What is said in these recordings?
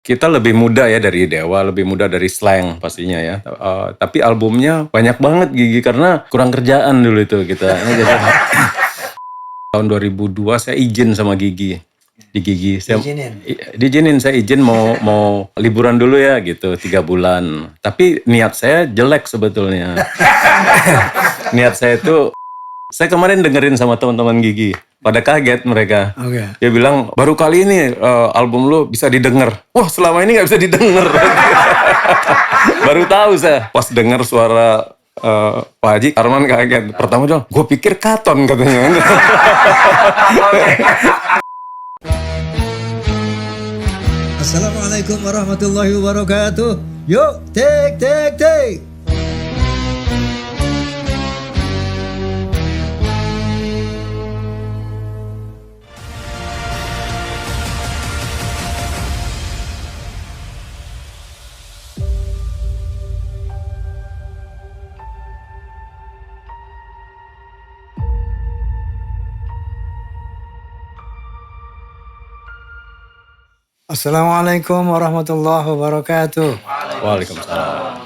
kita lebih muda ya dari Dewa, lebih muda dari Slank pastinya ya. Tapi albumnya banyak banget Gigi karena kurang kerjaan dulu itu kita. Ini jadi tahun 2002 saya izin sama Gigi. Di Gigi saya diizinin saya izin mau liburan dulu ya gitu 3 bulan. Tapi niat saya jelek sebetulnya. Niat saya itu saya kemarin dengerin sama teman-teman Gigi. Pada kaget mereka. Dia bilang, baru kali ini album lu bisa didengar. Wah, selama ini gak bisa didengar. Baru tahu saya. Pas denger suara Pak Haji, Arman kaget. Pertama dong, gue pikir Katon katanya. Assalamualaikum warahmatullahi wabarakatuh. Yuk, take. Assalamualaikum warahmatullahi wabarakatuh. Waalaikumsalam.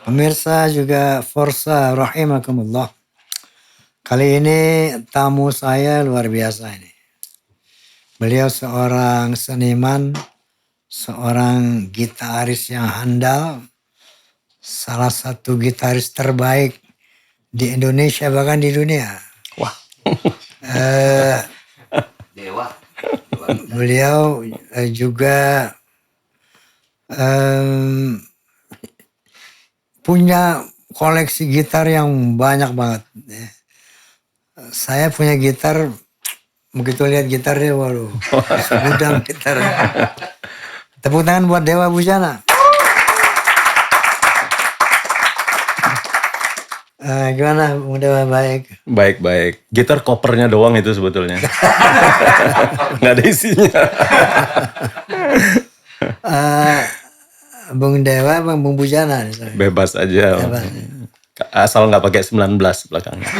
Pemirsa juga Forza rahimakumullah. Kali ini tamu saya luar biasa ini. Beliau seorang seniman, seorang gitaris yang handal, salah satu gitaris terbaik di Indonesia bahkan di dunia. Wah. Dewa. Beliau juga punya koleksi gitar yang banyak banget. Saya punya gitar, begitu lihat gitarnya, waduh, segudang gitar. Tepuk tangan buat Dewa Bujana. Gimana Bung Dewa, baik? Baik. Gitar kopernya doang itu sebetulnya. Nggak ada isinya. Bung Dewa, Bung Bujana. Bebas aja. Bebas. Asal nggak pakai 19 belakangnya.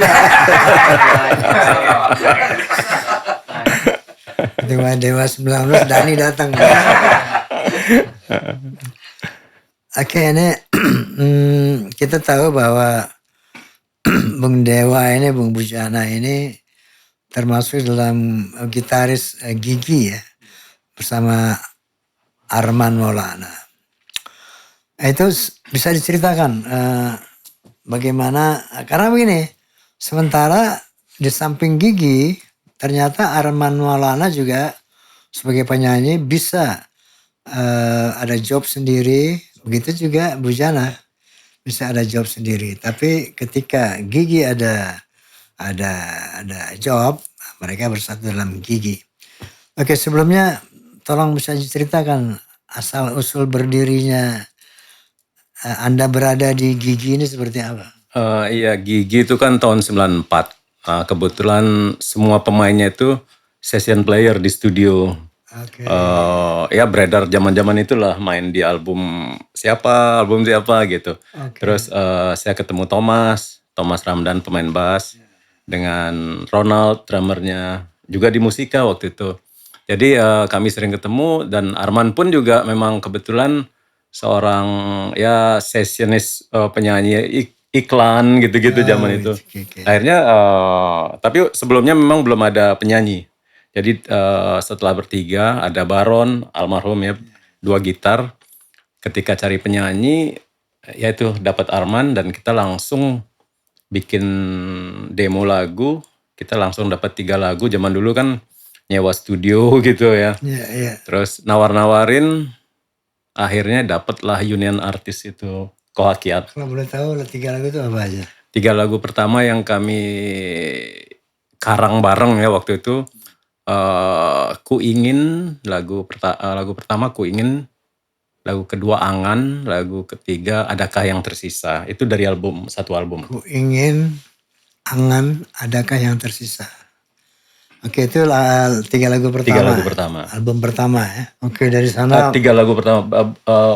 Dewa 19, Dani datang. Oke, ini kita tahu bahwa Bung Dewa ini, Bung Bujana ini termasuk dalam gitaris Gigi ya, bersama Arman Maulana. Itu bisa diceritakan bagaimana, karena begini, sementara di samping Gigi, ternyata Arman Maulana juga sebagai penyanyi bisa ada job sendiri, begitu juga Bujana bisa ada job sendiri. Tapi ketika Gigi ada job, mereka bersatu dalam Gigi. Oke, sebelumnya tolong bisa diceritakan asal usul berdirinya Anda berada di Gigi ini seperti apa? Iya, Gigi itu kan tahun 94. Kebetulan semua pemainnya itu session player di studio. Oke. Ya beredar zaman-zaman itulah, main di album siapa gitu. Terus saya ketemu Thomas Ramdan pemain bass, dengan Ronald drummernya, juga di Musika waktu itu. Jadi kami sering ketemu, dan Arman pun juga memang kebetulan seorang ya sessionis, penyanyi iklan gitu-gitu zaman itu. Oke. Akhirnya tapi sebelumnya memang belum ada penyanyi. Jadi setelah bertiga, ada Baron almarhum ya, 2 gitar. Ketika cari penyanyi, ya itu dapat Arman, dan kita langsung bikin demo lagu. Kita langsung dapat 3 lagu. Zaman dulu kan nyewa studio gitu ya. Iya. Terus nawar-nawarin, akhirnya dapatlah Union Artist itu, Kohakiat. Kalau boleh tahu 3 lagu itu apa aja? 3 lagu pertama yang kami karang bareng ya waktu itu, Ku Ingin, lagu pertama Ku Ingin, lagu kedua Angan, lagu ketiga Adakah Yang Tersisa. Itu dari satu album. Ku Ingin, Angan, Adakah Yang Tersisa. Oke, itu 3 lagu pertama. 3 lagu pertama. Album pertama ya. Oke, dari sana. 3 lagu pertama,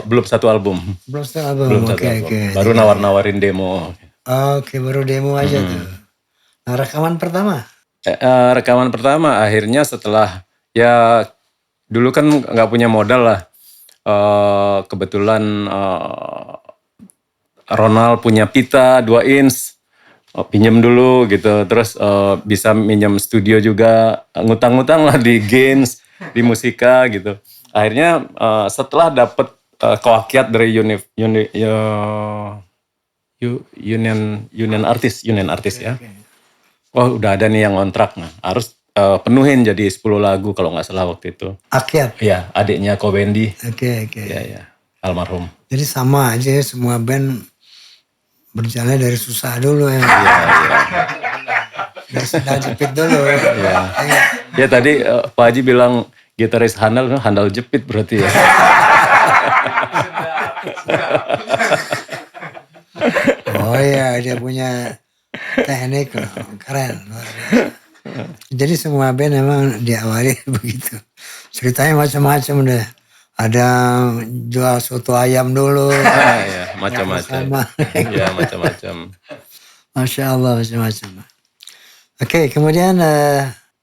belum satu album. Belum satu album. Oke. Baru nawar-nawarin demo. Oke, baru demo aja tuh. Nah, rekaman pertama? Rekaman pertama akhirnya setelah, ya dulu kan nggak punya modal lah. kebetulan Ronald punya pita 2 inch, pinjem dulu gitu. Terus bisa minjem studio juga, ngutang-ngutang lah di Gains, di Musika gitu. Akhirnya setelah dapet kewakiat dari Union Artis ya. Wah udah ada nih yang kontrak, nah harus penuhin jadi 10 lagu kalau nggak salah waktu itu. Akyat. Iya, adiknya Kobendi. Oke. Iya, almarhum. Jadi sama aja semua band berjalan dari susah dulu ya. Iya. Dari sendal jepit dulu. Iya. Ya tadi Pak Haji bilang gitaris handal jepit berarti ya. Oh iya, dia punya teknik loh, keren, luar biasa. Jadi semua band memang diawali begitu. Ceritanya macam-macam deh. Ada jual soto ayam dulu. Ya, macam-macam. Ya, macam-macam. Masya Allah, macam-macam. Oke, kemudian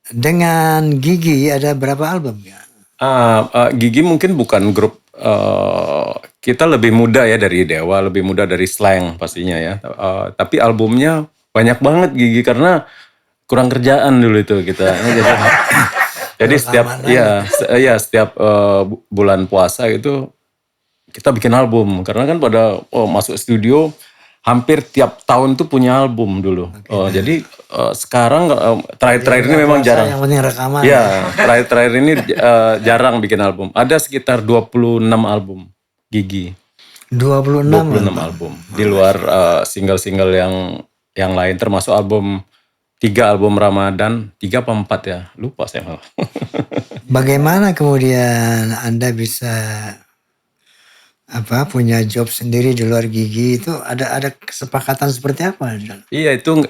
dengan Gigi ada berapa album ya? Gigi mungkin bukan grup, kita lebih muda ya dari Dewa, lebih muda dari Slank pastinya ya. Tapi albumnya banyak banget Gigi karena kurang kerjaan dulu itu kita. Jadi setiap bulan puasa itu kita bikin album karena kan pada masuk studio hampir tiap tahun tuh punya album dulu. Jadi sekarang terakhir-terakhir ini memang jarang. Yang penting rekaman. Ya, terakhir-terakhir ini jarang bikin album. Ada sekitar 26 album Gigi. 26 album. Di luar single-single yang lain termasuk 3 album Ramadan, 3 apa 4 ya? Lupa saya malah. Bagaimana kemudian Anda bisa punya job sendiri di luar Gigi itu ada kesepakatan seperti apa? Iya itu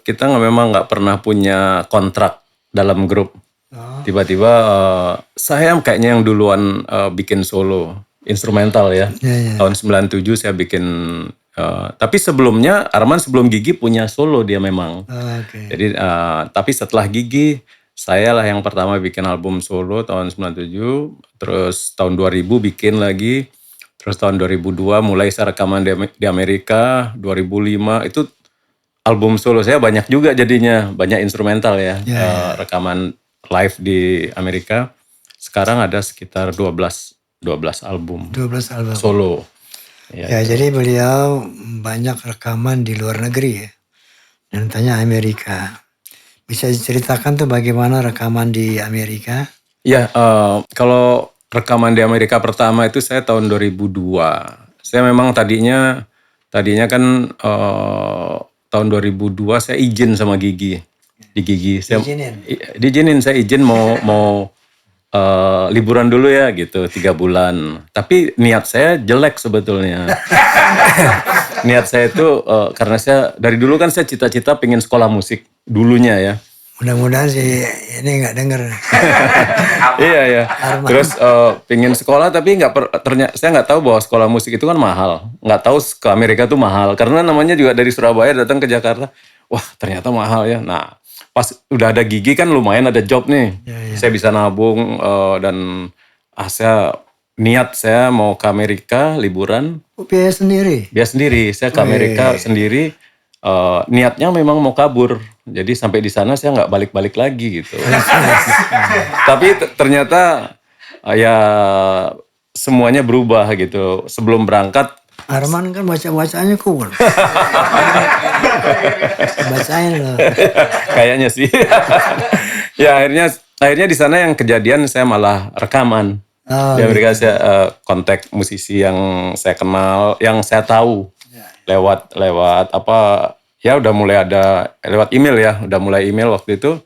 kita memang nggak pernah punya kontrak dalam grup. Tiba-tiba saya kayaknya yang duluan bikin solo instrumental ya. Tahun 97 saya bikin. Tapi sebelumnya Arman sebelum Gigi punya solo dia memang. Jadi tapi setelah Gigi saya lah yang pertama bikin album solo tahun 97, terus tahun 2000 bikin lagi, terus tahun 2002 mulai saya rekaman di Amerika, 2005 itu album solo saya banyak juga jadinya, banyak instrumental ya, rekaman live di Amerika. Sekarang ada sekitar 12 album. 12 album solo. Ya, jadi beliau banyak rekaman di luar negeri ya. Dan tanya Amerika. Bisa diceritakan tuh bagaimana rekaman di Amerika? Ya, kalau rekaman di Amerika pertama itu saya tahun 2002. Saya memang tadinya kan tahun 2002 saya izin sama Gigi. Di Gigi. Diizinin, saya izin mau liburan dulu ya gitu 3 bulan. Tapi niat saya jelek sebetulnya. Niat saya itu karena saya dari dulu kan saya cita-cita pengen sekolah musik dulunya ya. Mudah-mudahan sih ini nggak denger. Iya. Terus pengen sekolah tapi ternyata saya nggak tahu bahwa sekolah musik itu kan mahal. Nggak tahu ke Amerika tuh mahal karena namanya juga dari Surabaya datang ke Jakarta. Wah ternyata mahal ya. Nah pas udah ada Gigi kan lumayan ada job nih. Saya bisa nabung dan saya mau ke Amerika liburan. Biaya sendiri? Biaya sendiri. Saya ke Amerika sendiri. Niatnya memang mau kabur. Jadi sampai di sana saya nggak balik-balik lagi gitu. Tapi ternyata ya semuanya berubah gitu. Sebelum berangkat. Arman kan baca-bacanya cool. Bacain loh. Kayaknya sih. Ya akhirnya di sana yang kejadian saya malah rekaman. Di Amerika saya kontak musisi yang saya kenal, yang saya tahu lewat ya udah mulai ada lewat email ya, udah mulai email waktu itu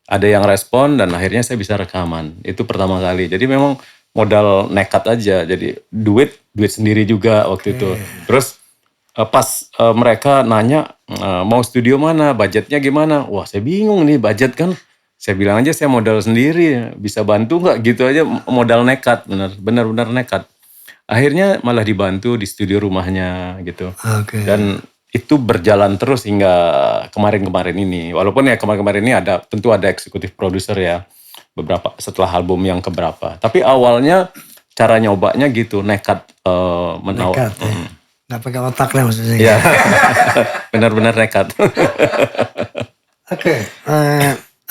ada yang respon dan akhirnya saya bisa rekaman. Itu pertama kali. Jadi memang modal nekat aja. Jadi duit sendiri juga waktu itu. Terus pas mereka nanya mau studio mana, budgetnya gimana? Wah saya bingung nih budget kan. Saya bilang aja saya modal sendiri, bisa bantu nggak gitu aja modal nekat, benar-benar nekat. Akhirnya malah dibantu di studio rumahnya gitu. Dan itu berjalan terus hingga kemarin-kemarin ini. Walaupun ya kemarin-kemarin ini tentu ada eksekutif produser ya. Beberapa setelah album yang keberapa. Tapi awalnya cara nyobanya gitu, nekat Nekat ya. Nggak pakai otak lah maksudnya. Ya, benar-benar nekat. Oke.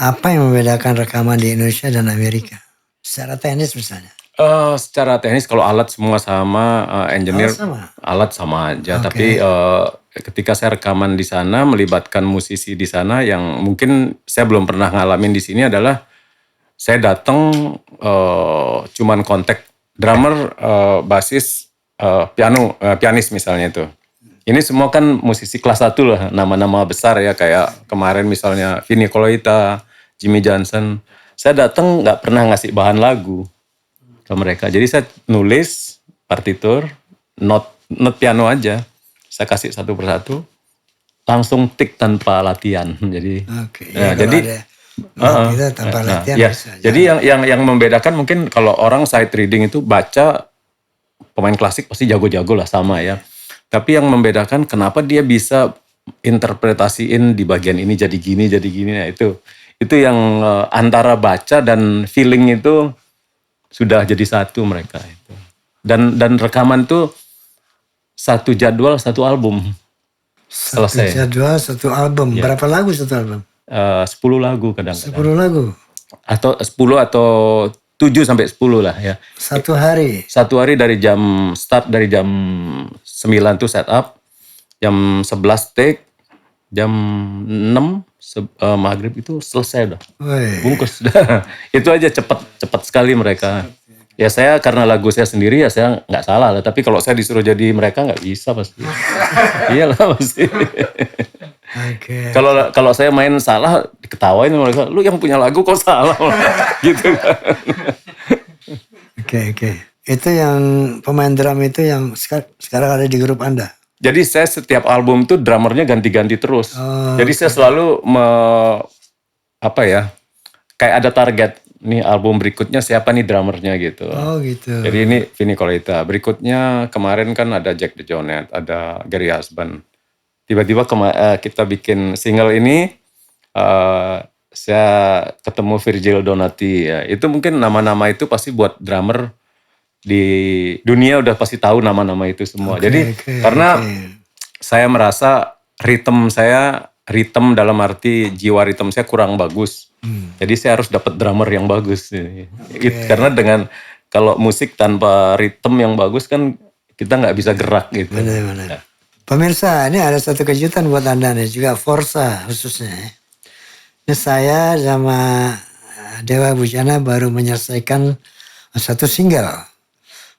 Apa yang membedakan rekaman di Indonesia dan Amerika? Secara teknis misalnya. Secara teknis kalau alat semua sama, engineer Alat sama? alat sama aja. Oke. Tapi ketika saya rekaman di sana melibatkan musisi di sana yang mungkin saya belum pernah ngalamin di sini adalah saya datang cuman kontak drummer, basis, pianis misalnya itu. Ini semua kan musisi kelas 1 lah, nama-nama besar ya kayak kemarin misalnya Vinny Colaiuta, Jimmy Johnson. Saya datang nggak pernah ngasih bahan lagu ke mereka. Jadi saya nulis partitur, not piano aja. Saya kasih satu persatu, langsung tik tanpa latihan. Jadi, Oke. ya, Kalau jadi ada kita tanpa latihan ya, bisa. jadi yang membedakan mungkin kalau orang sight reading itu baca pemain klasik pasti jago-jago lah sama ya. Tapi yang membedakan kenapa dia bisa interpretasiin di bagian ini jadi gini. Nah itu yang antara baca dan feeling itu sudah jadi satu mereka itu. Dan rekaman tuh satu jadwal satu album selesai. Satu jadwal satu album. Berapa lagu satu album? 10 lagu kadang-kadang. 10 lagu. Atau 10 atau 7 sampai 10 lah ya. Satu hari. Satu hari dari jam 9 tuh setup, jam 11 take, jam 6 maghrib itu selesai udah. Woi. Bungkus dah. Itu aja cepat sekali mereka. Ya saya karena lagu saya sendiri ya saya nggak salah lah. Tapi kalau saya disuruh jadi mereka nggak bisa pasti. Iyalah pasti. Oke. Kalau saya main salah diketawain mereka. Lu yang punya lagu kok salah gitu kan. Oke. Itu yang pemain drum itu yang sekarang ada di grup Anda? Jadi saya setiap album tuh drummernya ganti-ganti terus. Jadi saya selalu kayak ada target. Nih album berikutnya siapa nih drummernya gitu. Oh gitu. Jadi ini Vinny Colaiuta. Berikutnya kemarin kan ada Jack DeJohnette, ada Gary Husband. Tiba-tiba kita bikin single ini, saya ketemu Virgil Donati. Ya. Itu mungkin nama-nama itu pasti buat drummer di dunia udah pasti tahu nama-nama itu semua. Jadi karena saya merasa ritme dalam arti jiwa ritme saya kurang bagus. Jadi saya harus dapat drummer yang bagus. Karena kalau musik tanpa ritme yang bagus kan kita nggak bisa gerak gitu. Benar. Pemirsa, ini ada satu kejutan buat Anda nih, juga Forza khususnya. Ini saya sama Dewa Bujana baru menyelesaikan satu single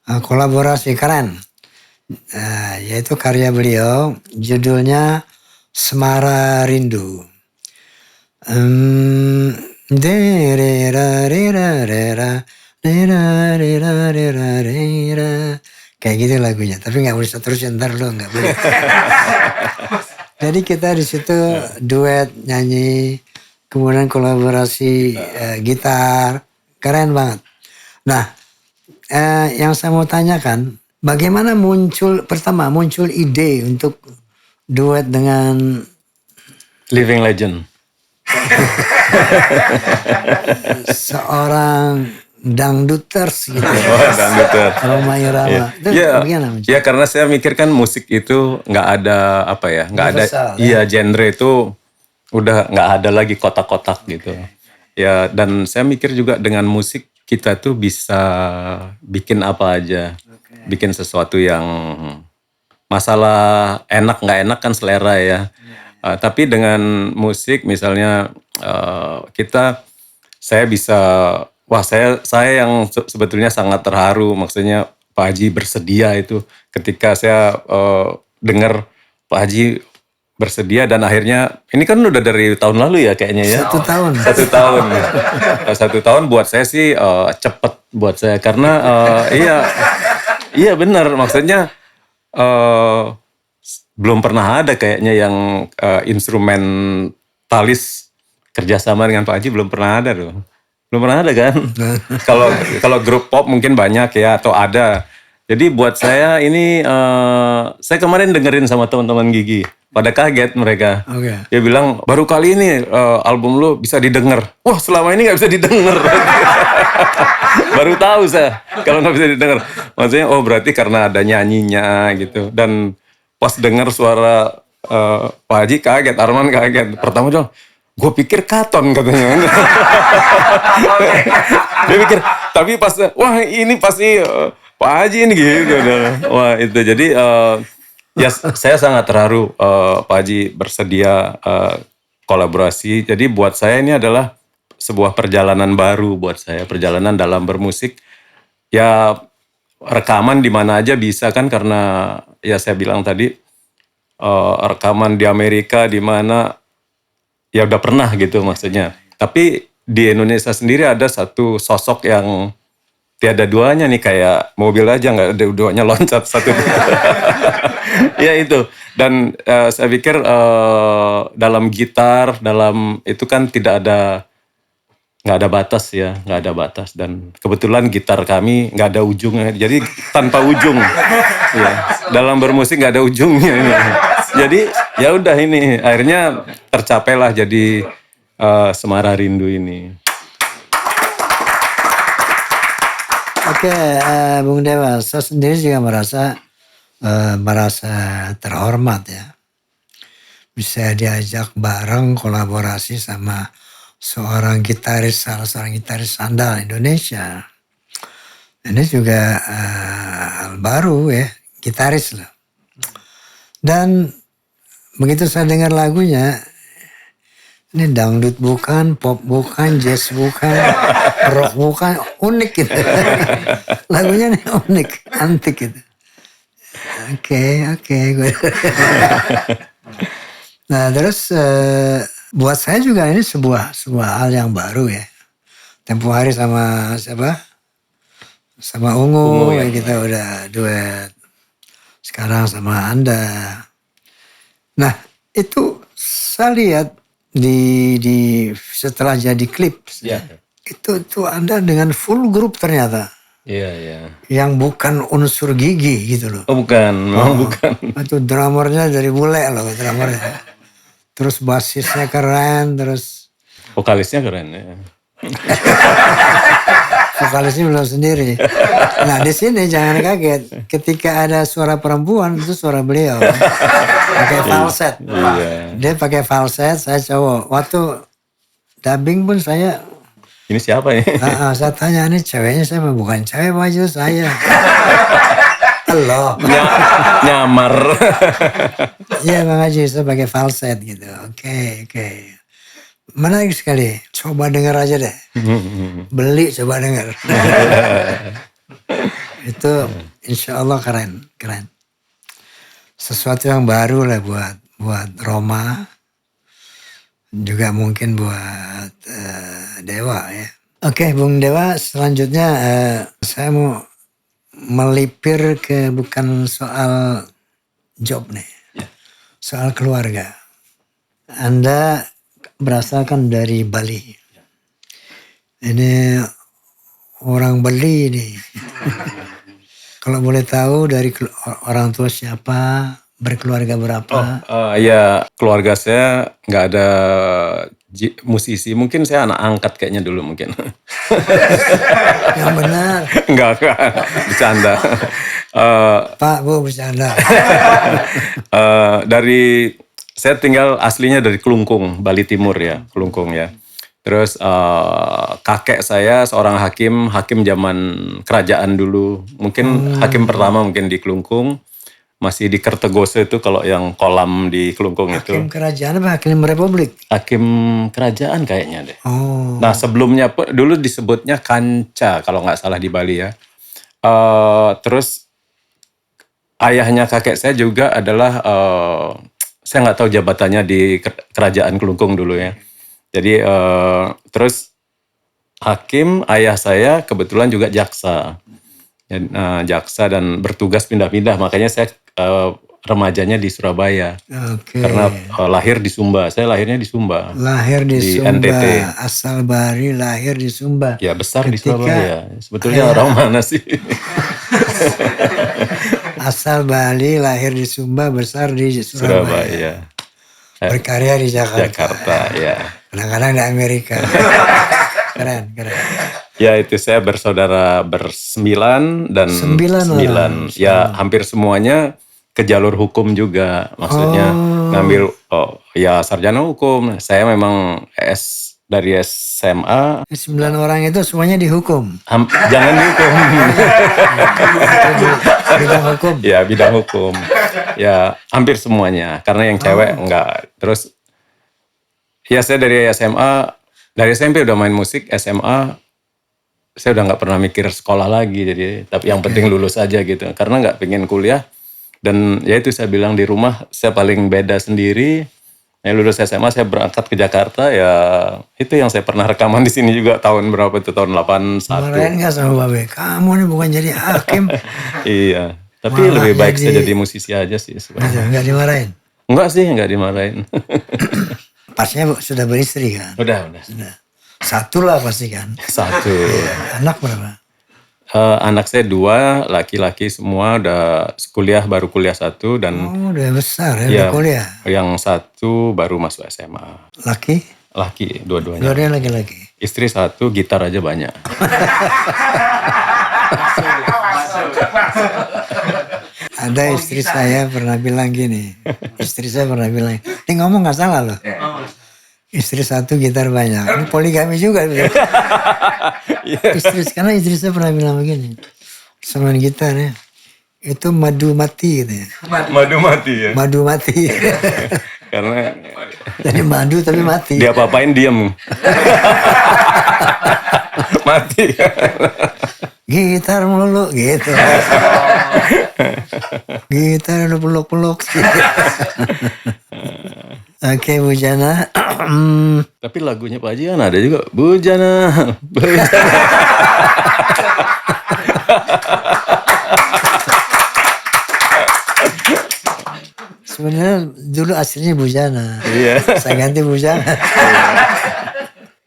kolaborasi keren, yaitu karya beliau, judulnya Semara Rindu. Kayak gitu lagunya, tapi nggak boleh terus ntar lo nggak boleh. Jadi kita di situ duet nyanyi, kemudian kolaborasi gitar, keren banget. Nah, yang saya mau tanyakan, bagaimana muncul ide untuk duet dengan Living Legend. Seorang dangduters gitu. Dangduters. Roma Irama. Ya karena saya mikir kan musik itu nggak ada nggak ada. Iya, genre itu udah nggak ada lagi kotak-kotak gitu. Ya dan saya mikir juga dengan musik kita tuh bisa bikin apa aja, bikin sesuatu yang masalah enak nggak enak kan selera ya. Tapi dengan musik misalnya saya bisa, saya yang sebetulnya sangat terharu, maksudnya Pak Haji bersedia itu ketika saya dengar Pak Haji bersedia dan akhirnya ini kan udah dari tahun lalu ya kayaknya ya. 1 tahun. 1 tahun. 1 tahun buat saya sih cepet buat saya karena iya benar maksudnya belum pernah ada kayaknya yang instrumentalis kerjasama dengan Pak Haji belum pernah ada loh. Belum pernah ada kan? Kalau grup pop mungkin banyak ya atau ada. Jadi buat saya ini, saya kemarin dengerin sama teman-teman Gigi. Pada kaget mereka. Oke. Dia bilang, baru kali ini album lu bisa didengar. Wah, selama ini gak bisa didengar. Baru tahu saya kalau nggak bisa didengar. Maksudnya, oh berarti karena ada nyanyinya gitu. Dan pas dengar suara Pak Haji kaget, Arman kaget. Pertama dong, gue pikir Katon katanya. Dia pikir, tapi pas, wah ini pasti Pak Haji ini gitu. Wah itu jadi ya saya sangat terharu Pak Haji bersedia kolaborasi. Jadi buat saya ini adalah sebuah perjalanan baru buat saya, perjalanan dalam bermusik. Ya rekaman di mana aja bisa kan, karena ya saya bilang tadi rekaman di Amerika di mana ya udah pernah gitu maksudnya. Tapi di Indonesia sendiri ada satu sosok yang tiada duanya nih, kayak mobil aja nggak ada duanya loncat satu. Ya itu. Dan saya pikir dalam gitar, dalam itu kan nggak ada batas ya, nggak ada batas. Dan kebetulan gitar kami nggak ada ujungnya, jadi tanpa ujung. Ya, dalam bermusik nggak ada ujungnya ini. Jadi ya udah ini akhirnya tercapailah jadi Semara Rindu ini. Oke, Bung Dewa, saya sendiri juga merasa terhormat ya. Bisa diajak bareng kolaborasi sama salah seorang gitaris andal Indonesia. Ini juga hal baru ya, gitaris loh. Dan begitu saya dengar lagunya, ini dangdut bukan, pop bukan, jazz bukan, rock bukan, unik gitu. Lagunya nih unik, antik gitu. Oke. Nah terus buat saya juga ini sebuah hal yang baru ya. Tempo hari sama siapa? Sama Ungu ya, kita udah duet. Sekarang sama Anda. Nah itu saya lihat di setelah jadi klip, itu Anda dengan full grup ternyata. Iya. Yang bukan unsur Gigi gitu loh. Oh bukan, memang bukan. Itu drummernya dari bule loh, drummernya. Terus basisnya keren, terus Vokalisnya keren ya. vokalisnya belum sendiri. Nah di sini jangan kaget, ketika ada suara perempuan itu suara beliau, pakai falset. Iya. Dia pakai falset, saya cowok. Waktu dubbing pun saya, Ini siapa ya? saya tanya, ini ceweknya saya bukan cewek, baju saya. Halo. Nyamar. Iya Bang Haji, saya pakai falset gitu. Oke. Menarik sekali. Coba dengar aja deh. Beli coba dengar. Itu insya Allah keren. Sesuatu yang baru lah buat Roma. Juga mungkin buat Dewa ya. Oke Bung Dewa, selanjutnya saya mau melipir ke bukan soal job nih. Soal keluarga. Anda berasalkan dari Bali. Ini orang Bali nih. Kalau boleh tahu dari orang tua siapa, berkeluarga berapa? Ya keluarga saya nggak ada musisi. Mungkin saya anak angkat kayaknya dulu mungkin. Yang benar. Enggak, bercanda. Pak, Bu, bercanda. Saya tinggal aslinya dari Kelungkung, Bali Timur ya, Kelungkung ya. Terus kakek saya seorang hakim zaman kerajaan dulu. Mungkin hakim pertama mungkin di Kelungkung. Masih di Kertegose itu kalau yang kolam di Kelungkung itu. Hakim kerajaan apa hakim republik? Hakim kerajaan kayaknya deh. Oh. Nah sebelumnya dulu disebutnya Kanca kalau nggak salah di Bali ya. Terus ayahnya kakek saya juga adalah saya nggak tahu jabatannya di kerajaan Kelungkung dulu ya. Jadi terus hakim, ayah saya kebetulan juga jaksa. Jaksa dan bertugas pindah-pindah, makanya saya remajanya di Surabaya. Oke. Karena lahir di Sumba, saya lahirnya di Sumba. Lahir di Sumba, NTT. asal Bari, lahir di Sumba. Ya besar di Surabaya. Sebetulnya orang mana sih? Asal Bali, lahir di Sumba, besar di Surabaya. Surabaya. Berkarya di Jakarta. Jakarta, ya. Kadang-kadang di Amerika. Keren. Ya itu saya bersaudara bersembilan dan Sembilan orang. ya hampir semuanya ke jalur hukum juga, maksudnya ngambil ya sarjana hukum. Saya memang dari SMA. 9 orang itu semuanya dihukum. Jangan dihukum. Bidang hukum. Ya bidang hukum. Ya hampir semuanya, karena yang cewek enggak. Terus ya saya dari SMA, dari SMP udah main musik, SMA saya udah nggak pernah mikir sekolah lagi, jadi tapi yang penting lulus aja gitu, karena nggak pengen kuliah. Dan ya itu saya bilang di rumah saya paling beda sendiri. Ya lulus SMA saya berangkat ke Jakarta, ya itu yang saya pernah rekaman di sini juga tahun berapa itu, tahun 81. Marahin nggak sama Babe? Kamu nih bukan jadi hakim. Iya, tapi Malah lebih baik saya jadi musisi aja sih sebenarnya. Gitu, nggak dimarahin. Enggak sih, enggak dimarahin. Pasnya sudah beristri kan? Udah. Satu lah pasti kan? Satu. Anak berapa? Anak saya 2, laki-laki semua, udah baru kuliah 1, dan Udah besar ya, ya, udah kuliah. yang 1 baru masuk SMA. Laki? Laki, dua-duanya. Dua-duanya laki-laki. Istri 1, gitar aja banyak. Ada istri saya pernah bilang gini. Ini ngomong nggak salah loh. Istri 1 gitar banyak. Ini poligami juga. Karena istri saya pernah bilang begini. Sama gitar ya. Itu madu mati gitu ya. Madu mati ya? Madu mati. Karena Jadi madu tapi mati. dia apa-apain diem. Mati. Gitar melulu gitu. Gitar udah peluk-peluk. Oke, Bujana. Tapi lagunya Pak Haji kan ada juga. Bujana. Sebenarnya dulu aslinya Bujana. Iya. Saya ganti Bujana.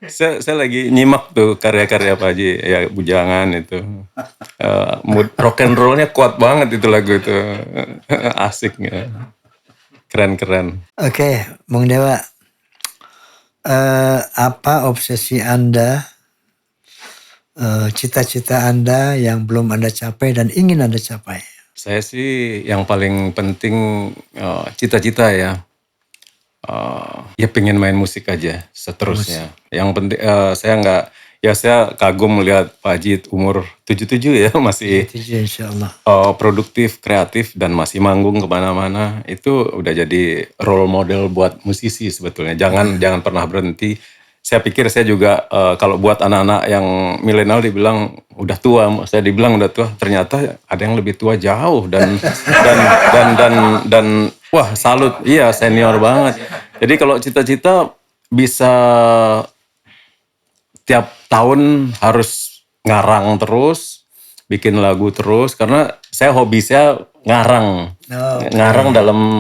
Saya lagi nyimak tuh karya-karya Pak Haji, ya Bujangan itu. Mood rock and roll-nya kuat banget itu lagu itu. Asik ya. Keren-keren. Oke, Bung Dewa. Apa obsesi Anda, cita-cita Anda yang belum Anda capai dan ingin Anda capai? Saya sih yang paling penting cita-cita ya. Ya pengen main musik aja seterusnya. Yang penting saya kagum melihat Pak Haji umur 77 ya, masih Insya Allah. produktif, kreatif, dan masih manggung kemana-mana. Itu udah jadi role model buat musisi sebetulnya. Jangan pernah berhenti. Saya pikir saya juga kalau buat anak-anak yang milenial dibilang udah tua, saya dibilang udah tua. Ternyata ada yang lebih tua jauh dan wah salut, iya senior banget. Jadi kalau cita-cita bisa tiap tahun harus ngarang terus, bikin lagu terus, karena hobi saya ngarang. Ngarang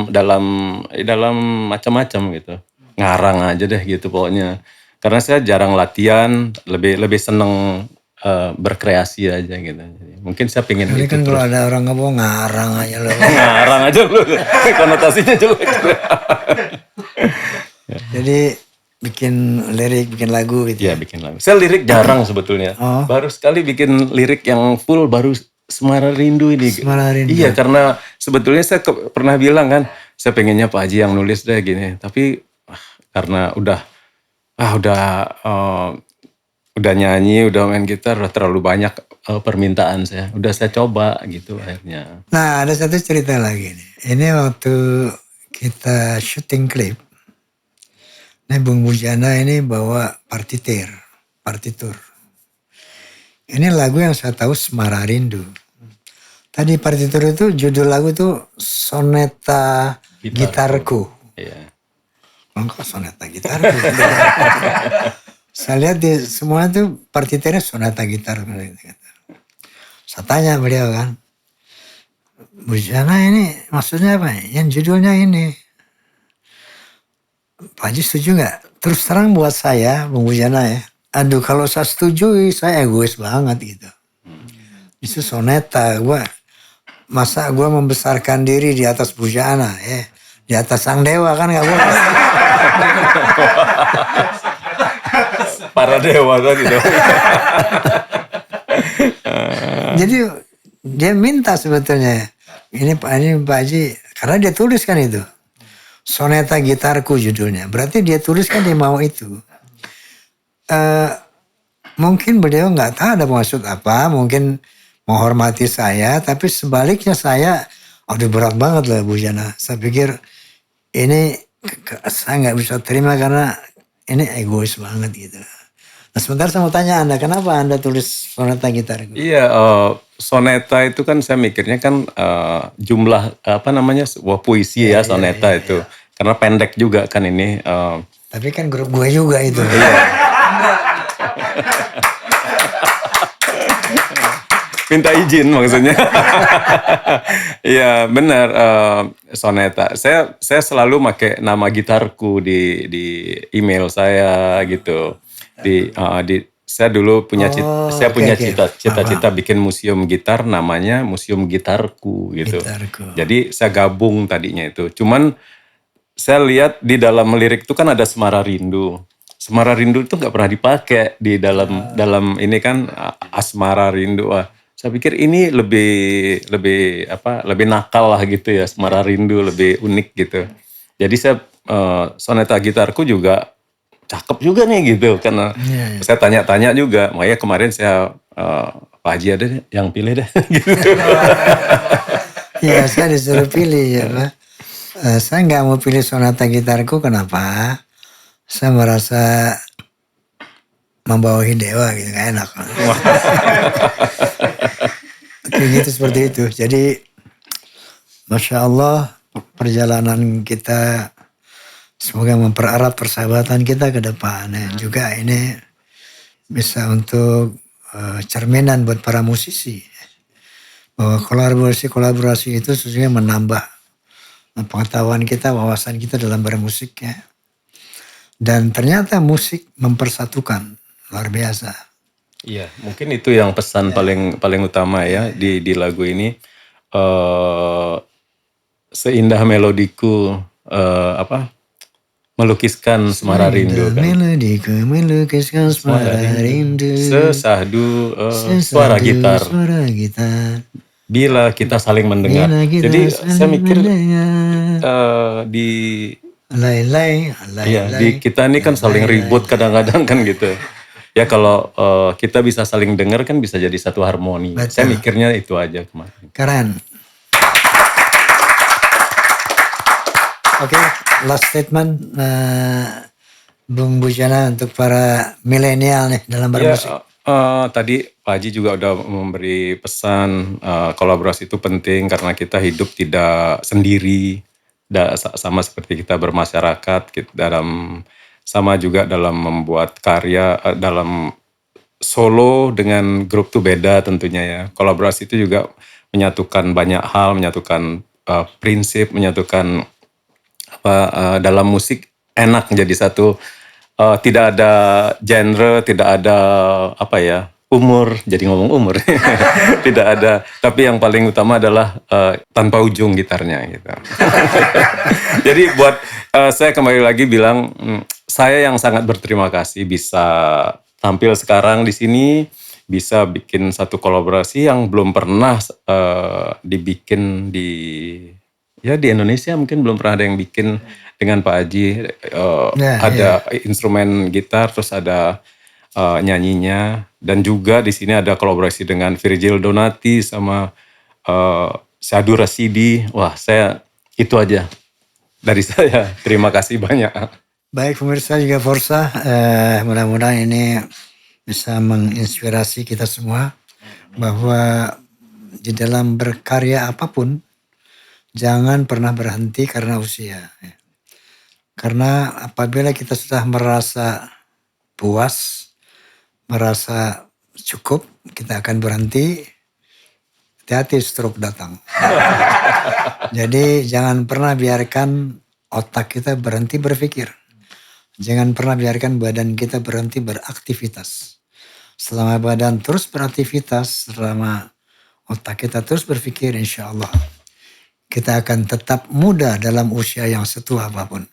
dalam macam-macam gitu. Ngarang aja deh gitu pokoknya. Karena saya jarang latihan, lebih seneng berkreasi aja gitu. Jadi, mungkin saya pengen Ini itu kan terus. kalau ada orang ngomong ngarang aja loh. Ngarang aja lu, konotasinya jelek. Jadi bikin lirik, bikin lagu gitu. Iya bikin lagu. Saya lirik jarang sebetulnya. Baru sekali bikin lirik yang full baru Semara Rindu ini. Semara Rindu. Iya, karena sebetulnya saya pernah bilang kan, saya pengennya Pak Haji yang nulis deh gini. Tapi karena udah nyanyi, udah main gitar, udah terlalu banyak permintaan saya. Udah saya coba gitu akhirnya. Nah, ada satu cerita lagi nih. Ini waktu kita syuting klip. Nah, Bung Bujana ini bawa partitur. Ini lagu yang saya tahu Semara Rindu. Tadi partitur itu judul lagu itu Soneta Gitarku. Iya. Kok soneta gitarku? Saya lihat di semua itu partiturnya soneta gitar. Saya tanya beliau kan, Bujana ini maksudnya apa? Yang judulnya ini. Pak Haji setuju nggak? Terus terang buat saya, Bung Bujana ya. Aduh kalau saya setuju, saya egois banget gitu. Itu soneta, masa gue membesarkan diri di atas bujana ya, di atas sang dewa kan nggak boleh. Para dewa tadi dong. Jadi dia minta sebetulnya ini Pak Haji karena dia tuliskan itu soneta gitarku judulnya, berarti dia tuliskan dia mau itu. Mungkin beliau nggak tahu ada maksud apa, mungkin menghormati saya, tapi sebaliknya saya, aduh berat banget lah Bu Jana. Saya pikir ini saya nggak bisa terima karena ini egois banget gitu. Nah sebentar saya mau tanya Anda, kenapa Anda tulis soneta gitar? Iya, soneta itu kan saya mikirnya kan jumlah apa namanya sebuah puisi ya soneta itu. Karena pendek juga kan ini. Tapi kan grup gue juga itu. Minta izin maksudnya. Iya benar, soneta. Saya selalu pakai nama gitarku di email saya gitu. Saya dulu punya saya punya cita-cita bikin museum gitar, namanya Museum Gitarku gitu. Gitarku. Jadi saya gabung tadinya itu. Cuman saya lihat di dalam lirik itu kan ada Semara Rindu. Semara Rindu itu nggak pernah dipakai di dalam ini kan Asmara Rindu. Wah, saya pikir ini lebih nakal lah gitu ya, Semara Rindu lebih unik gitu. Jadi saya soneta gitarku juga cakep juga nih gitu karena saya tanya-tanya juga. Makanya kemarin saya Pak Haji ada deh yang pilih deh gitu. Iya saya disuruh pilih ya Pak. Saya nggak mau pilih sonata gitarku, kenapa? Saya merasa membawahi dewa gitu, gak enak. Kayak gitu seperti itu. Jadi Masya Allah perjalanan kita semoga mempererat persahabatan kita ke depan. Juga ini bisa untuk cerminan buat para musisi. Bahwa kolaborasi itu sesungguhnya menambah pengetahuan kita, wawasan kita dalam bermusik ya. Dan ternyata musik mempersatukan, luar biasa. Iya, mungkin itu yang pesan paling utama ya di lagu ini. Seindah melodiku melukiskan Semara Rindu kan. Melodiku melukiskan Semara Rindu. Sesahdu suara gitar. Bila kita saling mendengar. Jadi saya mikir di kita ini kan saling ribut kadang-kadang kan gitu. Ya kalau kita bisa saling dengar kan bisa jadi satu harmoni. Betul. Saya mikirnya itu aja kemarin. Keren. Oke, last statement Bung Bujana untuk para milenial nih dalam bermusik. Tadi Pak Haji juga udah memberi pesan kolaborasi itu penting karena kita hidup tidak sendiri, sama seperti kita bermasyarakat sama juga dalam membuat karya, dalam solo dengan grup tuh beda tentunya ya. Kolaborasi itu juga menyatukan banyak hal, menyatukan prinsip, menyatukan dalam musik enak jadi satu. Tidak ada genre, tidak ada umur, jadi ngomong umur. Tidak ada, tapi yang paling utama adalah tanpa ujung gitarnya gitu. Jadi buat saya kembali lagi bilang, saya yang sangat berterima kasih bisa tampil sekarang di sini, bisa bikin satu kolaborasi yang belum pernah dibikin di Indonesia, mungkin belum pernah ada yang bikin dengan Pak Haji. Ada instrumen gitar, terus ada nyanyinya, dan juga di sini ada kolaborasi dengan Virgil Donati sama Syahdu Rasidi. Wah, itu aja dari saya. Terima kasih banyak. Baik pemirsa juga Forsa, mudah-mudahan ini bisa menginspirasi kita semua bahwa di dalam berkarya apapun jangan pernah berhenti karena usia. Karena apabila kita sudah merasa puas, merasa cukup, kita akan berhenti. Hati-hati stroke datang. Jadi jangan pernah biarkan otak kita berhenti berpikir. Jangan pernah biarkan badan kita berhenti beraktivitas. Selama badan terus beraktivitas, selama otak kita terus berpikir, insya Allah kita akan tetap muda dalam usia yang setua apapun.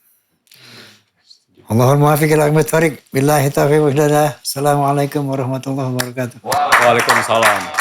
Allahul muwaffiq ila aqwamit thoriq. Billahi taufiq wal hidayah. Assalamualaikum warahmatullahi wabarakatuh. Waalaikumsalam.